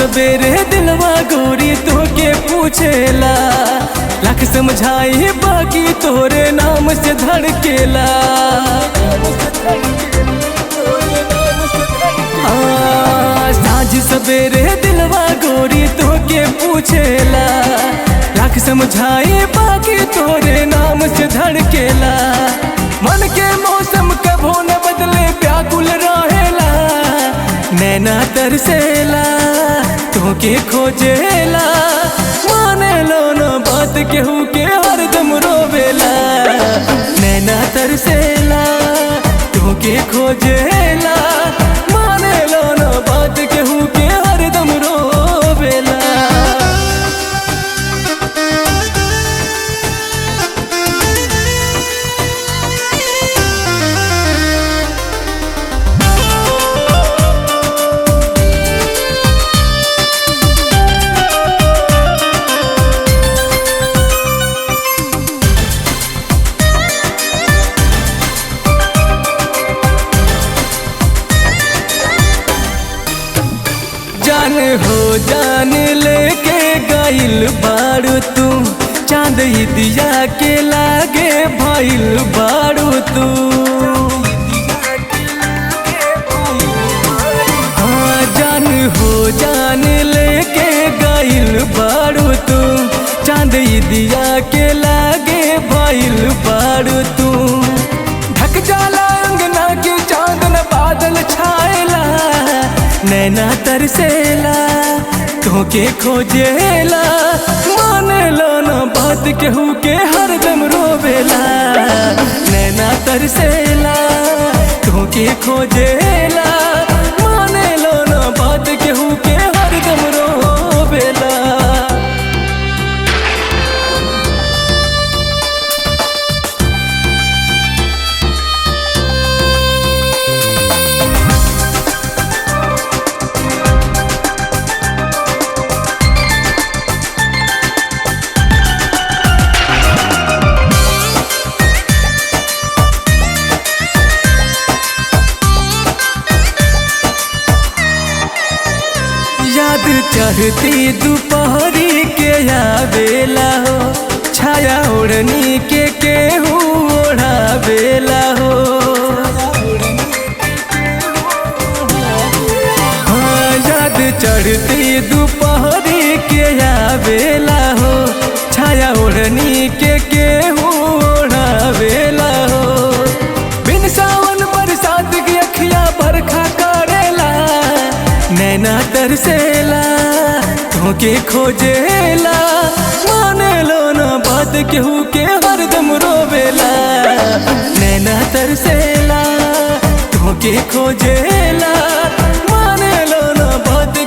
सवेरे दिलवा गोरी तो के पूछेला, लाख समझाई बाकी तोरे नाम से धड़केला। साँझ सवेरे दिलवा गोरी तो के पूछेला, लाख समझाई बाकी तोरे नाम से धड़केला। मन के मौसम कभो न बदले व्याकुल रहेला, नैना तरसेला तोके खोजेला। माने लो न बात केहू के हरदम रोवेला, नैना तरसेला तोके खोजेला। माने लो न बात केहू के हरदम रोवेला। जान हो जान लेके गाइल बारू तू, चांद ही दिया के लागे भाइल बारू तू। हाँ जान हो जान लेके गाइल बारू तू, चांद ही दिया के लागे भाइल बारू तू। ढक जाला अंगना के चांदन बादल छाएला, नैना तरसेला तोके खोजेला। मान लो न बात केहू के हरदम रोवेला, नैना तरसेला तोके खोजेला। मान लो न बात केहू के हरदम रोवेला। याद चढ़ती दोपहरी के आवेला हो, छाया ओढ़नी के केहू ओढ़ावेला हो। हाँ याद चढ़ती दोपहरी के आवेला हो, छाया ओढ़नी के केहू ओढ़ावेला हो। बिन सावन बरसात की अखियाँ बरखा करेला, नैना तरसेला तोके खोजेला। मान लो न बात केहू के हरदम रोवेला, नैना तरसेला तोके खोजेला। मान लो न बात